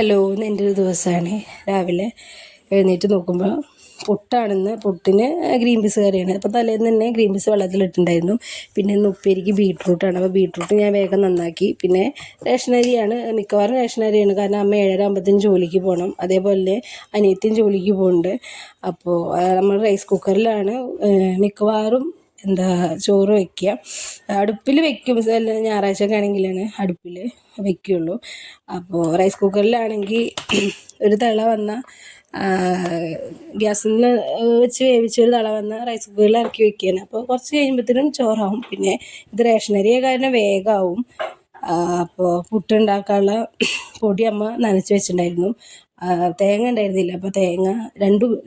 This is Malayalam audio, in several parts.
ഹലോ, ഇന്ന് എൻ്റെ ഒരു ദിവസമാണ്. രാവിലെ എഴുന്നേറ്റ് നോക്കുമ്പോൾ പുട്ടാണെന്ന്. പുട്ടിന് ഗ്രീൻ പീസ് കറിയാണ്. അപ്പോൾ തലേന്ന് തന്നെ ഗ്രീൻ പീസ് വെള്ളത്തിലിട്ടുണ്ടായിരുന്നു. പിന്നെ ഇന്ന് ഉപ്പേരിക്ക് ബീട്രൂട്ടാണ്. അപ്പോൾ ബീട്രൂട്ട് ഞാൻ വേഗം നന്നാക്കി. പിന്നെ റേഷനരിയാണ്, മിക്കവാറും റേഷനരിയാണ്. കാരണം അമ്മ 7:30 ജോലിക്ക് പോകണം. അതേപോലെ അനിയത്തിയും ജോലിക്ക് പോകുന്നുണ്ട്. അപ്പോൾ നമ്മൾ റൈസ് കുക്കറിലാണ് മിക്കവാറും ചോറ് വയ്ക്കുക. അടുപ്പിൽ വയ്ക്കും, ഞായറാഴ്ച ഒക്കെ ആണെങ്കിലാണ് അടുപ്പിൽ വയ്ക്കുകയുള്ളൂ. അപ്പോൾ റൈസ് കുക്കറിലാണെങ്കിൽ ഒരു തിള വന്ന ഗ്യാസിൽ നിന്ന് വെച്ച് വേവിച്ചൊരു തിള വന്ന റൈസ് കുക്കറിൽ ഇറക്കി വയ്ക്കുകയാണ്. അപ്പോൾ കുറച്ച് കഴിയുമ്പോഴത്തേനും ചോറാവും. പിന്നെ ഇത് റേഷനരി കാരണം വേഗമാവും. അപ്പോൾ പുട്ടുണ്ടാക്കാനുള്ള പൊടി അമ്മ നനച്ച് വെച്ചിട്ടുണ്ടായിരുന്നു. തേങ്ങ ഉണ്ടായിരുന്നില്ല. അപ്പോൾ തേങ്ങ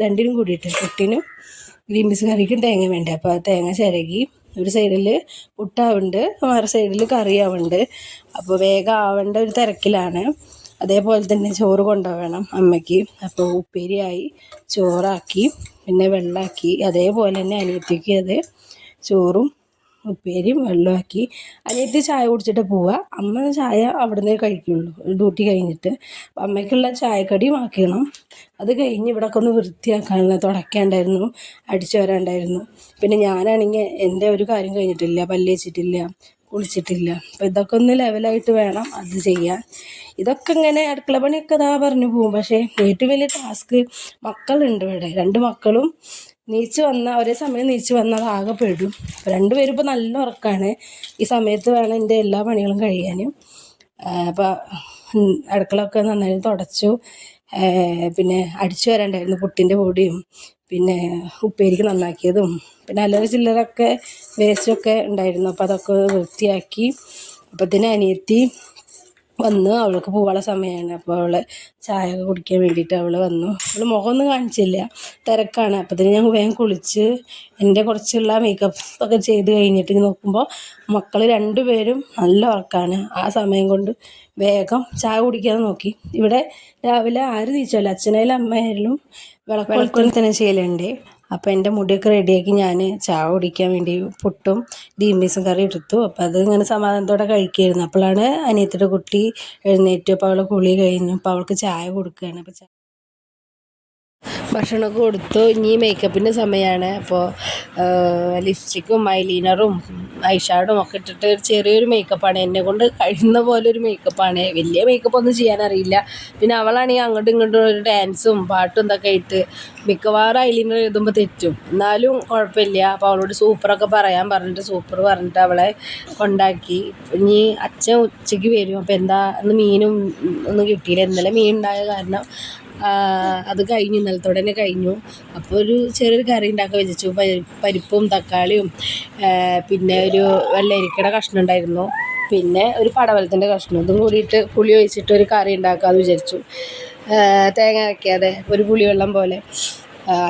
രണ്ടിനും കൂടിയിട്ട് പുട്ടിനും ഗ്രീൻ പീസ് കറിക്കും തേങ്ങ വേണ്ട. അപ്പോൾ ആ തേങ്ങ ചിരകി ഒരു സൈഡിൽ പുട്ടാവുന്നുണ്ട്, വേറെ സൈഡിൽ കറിയാവുന്നുണ്ട്. അപ്പോൾ വേഗം ആവേണ്ട ഒരു തിരക്കിലാണ്. അതേപോലെ തന്നെ ചോറ് കൊണ്ടുപോകണം അമ്മയ്ക്ക്. അപ്പോൾ ഉപ്പേരിയായി, ചോറാക്കി, പിന്നെ വെള്ളമാക്കി. അതേപോലെ തന്നെ അനിയത്തിക്ക് അത് ചോറും ഉപ്പേരിയും വെള്ളമാക്കി. അനിയത്തി ചായ കുടിച്ചിട്ട് പോവുക. അമ്മ ചായ അവിടെ നിന്നേ കഴിക്കുള്ളൂ ഡ്യൂട്ടി കഴിഞ്ഞിട്ട്. അപ്പം അമ്മയ്ക്കുള്ള ചായക്കടിയും ആക്കണം. അത് കഴിഞ്ഞ് ഇവിടെയൊക്കെ ഒന്ന് വൃത്തിയാക്കാനുള്ള തുടയ്ക്കാണ്ടായിരുന്നു, അടിച്ചു വരാണ്ടായിരുന്നു. പിന്നെ ഞാനാണെങ്കിൽ എൻ്റെ ഒരു കാര്യം കഴിഞ്ഞിട്ടില്ല, പല്ല് തേച്ചിട്ടില്ല, കുളിച്ചിട്ടില്ല. അപ്പോൾ ഇതൊക്കെ ഒന്ന് ലെവലായിട്ട് വേണം അത് ചെയ്യാൻ. ഇതൊക്കെ ഇങ്ങനെ അടുക്കള പണിയൊക്കെ പറഞ്ഞു പോകും. പക്ഷേ ഏറ്റവും വലിയ ടാസ്ക് മക്കളുണ്ട് ഇവിടെ. 2 മക്കളും ഒരേ സമയം നീച്ച് വന്നാൽ ആകെ പെടും. 2 പേരും ഇപ്പോൾ നല്ല ഉറക്കമാണ്. ഈ സമയത്ത് വേണം എൻ്റെ എല്ലാ പണികളും കഴിയാനും. അപ്പോൾ അടുക്കളയൊക്കെ നന്നായി തുടച്ചു. പിന്നെ അടിച്ചു വരാണ്ടായിരുന്നു, പുട്ടിൻ്റെ പൊടിയും പിന്നെ ഉപ്പേരിക്ക് നന്നാക്കിയതും പിന്നെ അല്ലറ ചില്ലറൊക്കെ വേസ്റ്റൊക്കെ ഉണ്ടായിരുന്നു. അപ്പോൾ അതൊക്കെ വൃത്തിയാക്കി. അപ്പോഴത്തേന് അനിയത്തി വന്നു. അവൾക്ക് പോകാനുള്ള സമയമാണ്. അപ്പോൾ അവൾ ചായ ഒക്കെ കുടിക്കാൻ വേണ്ടിയിട്ട് അവൾ വന്നു. അവൾ മുഖമൊന്നും കാണിച്ചില്ല, തിരക്കാണ്. അപ്പോഴത്തേന് ഞാൻ വേഗം കുളിച്ച് എൻ്റെ കുറച്ചുള്ള മേക്കപ്പ് ഒക്കെ ചെയ്ത് കഴിഞ്ഞിട്ട് നോക്കുമ്പോൾ മക്കൾ 2 പേരും നല്ല ഉറക്കമാണ്. ആ സമയം കൊണ്ട് വേഗം ചായ കുടിക്കാൻ നോക്കി. ഇവിടെ രാവിലെ ആരും നീച്ചല്ല, അച്ഛനായാലും അമ്മയായാലും വിളക്കുകൾ തന്നെ ചെയ്യലുണ്ട്. അപ്പോൾ എൻ്റെ മുടിയൊക്കെ റെഡിയാക്കി ഞാൻ ചായ കുടിക്കാൻ വേണ്ടി പുട്ടും ഗ്രീൻ പീസും കറി എടുത്തു. അപ്പോൾ അത് ഇങ്ങനെ സമാധാനത്തോടെ കഴിക്കുകയായിരുന്നു. അപ്പോഴാണ് അനിയത്തിയുടെ കുട്ടി എഴുന്നേറ്റു. അപ്പോൾ അവൾ കുളി കഴിഞ്ഞു. അപ്പോൾ അവൾക്ക് ചായ കൊടുക്കുകയാണ്. അപ്പോൾ ഭക്ഷണമൊക്കെ കൊടുത്തു. ഇനി മേക്കപ്പിൻ്റെ സമയമാണ്. അപ്പോൾ ലിപ്സ്റ്റിക്കും ഐലൈനറും ഐഷാഡും ഒക്കെ ഇട്ടിട്ട് ചെറിയൊരു മേക്കപ്പാണ്. എന്നെ കൊണ്ട് കഴിയുന്ന പോലെ ഒരു മേക്കപ്പാണ്. വലിയ മേക്കപ്പ് ഒന്നും ചെയ്യാനറിയില്ല. പിന്നെ അവളാണെങ്കിൽ അങ്ങോട്ടും ഇങ്ങോട്ടും ഒരു ഡാൻസും പാട്ടും ഇതൊക്കെ ആയിട്ട് മിക്കവാറും ഐലൈനർ എഴുതുമ്പോൾ തെറ്റും. എന്നാലും കുഴപ്പമില്ല. അപ്പോൾ അവളോട് സൂപ്പറൊക്കെ പറഞ്ഞിട്ട് സൂപ്പർ പറഞ്ഞിട്ട് അവളെ കൊണ്ടാക്കി. ഇനി അച്ഛൻ ഉച്ചയ്ക്ക് വരും. അപ്പോൾ ഇന്ന് മീനും ഒന്നും കിട്ടിയില്ല. ഇന്നലെ മീൻ ഉണ്ടായ കാരണം അത് കഴിഞ്ഞു, ഇന്നലത്തോടെ തന്നെ കഴിഞ്ഞു. അപ്പോൾ ഒരു ചെറിയൊരു കറി ഉണ്ടാക്കാൻ വെച്ചു. പരിപ്പും തക്കാളിയും പിന്നെ ഒരു വെള്ളരിക്കയുടെ കഷ്ണം ഉണ്ടായിരുന്നു, പിന്നെ ഒരു പടവലത്തിൻ്റെ കഷ്ണം. ഇതും കൂടിയിട്ട് പുളി ഒഴിച്ചിട്ട് ഒരു കറി ഉണ്ടാക്കാമെന്ന് വിചാരിച്ചു. തേങ്ങ അരയ്ക്കാതെ ഒരു പുളിവെള്ളം പോലെ.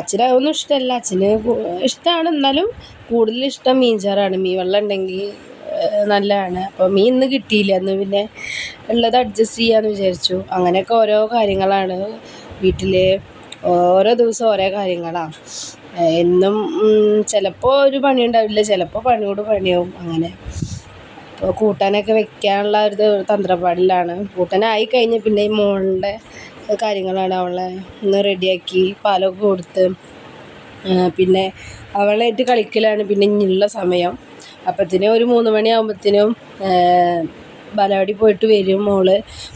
അച്ഛന് അതൊന്നും ഇഷ്ടമല്ല. അച്ഛന് ഇഷ്ടമാണ്, എന്നാലും കൂടുതലിഷ്ടം മീൻചാറാണ്. മീൻ വെള്ളം ഉണ്ടെങ്കിൽ നല്ലതാണ്. അപ്പോൾ മീൻ ഇന്ന് കിട്ടിയില്ല. അന്ന് പിന്നെ ഉള്ളത് അഡ്ജസ്റ്റ് ചെയ്യാമെന്ന് വിചാരിച്ചു. അങ്ങനെയൊക്കെ ഓരോ കാര്യങ്ങളാണ് വീട്ടിൽ. ഓരോ ദിവസം ഓരോ കാര്യങ്ങളാണ്. എന്നും ചിലപ്പോൾ ഒരു പണി ഉണ്ടാവില്ല, ചിലപ്പോൾ പണിയോട് പണിയാവും. അങ്ങനെ അപ്പോൾ കൂട്ടാനൊക്കെ വെക്കാനുള്ള ഒരു തന്ത്രപ്പാടിലാണ്. കൂട്ടാനായി കഴിഞ്ഞ് പിന്നെ ഈ മോളുടെ കാര്യങ്ങളാണ്. അവളെ ഒന്ന് റെഡിയാക്കി പാലൊക്കെ കൊടുത്ത് പിന്നെ അവളായിട്ട് കളിക്കലാണ് പിന്നെ ഇനിയുള്ള സമയം. അപ്പത്തിന് ഒരു 3 മണിയാകുമ്പോഴത്തേനും ബാലവാടി പോയിട്ട് വരും മോള്.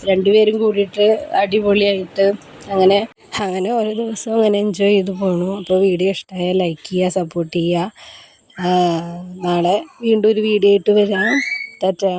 2 പേരും കൂടിയിട്ട് അടിപൊളിയായിട്ട് അങ്ങനെ ഓരോ ദിവസവും അങ്ങനെ എൻജോയ് ചെയ്ത് പോണു. അപ്പോൾ വീഡിയോ ഇഷ്ടമായാൽ ലൈക്ക് ചെയ്യുക, സപ്പോർട്ട് ചെയ്യുക. നാളെ വീണ്ടും ഒരു വീഡിയോ ആയിട്ട് വരാം. ടാറ്റാ.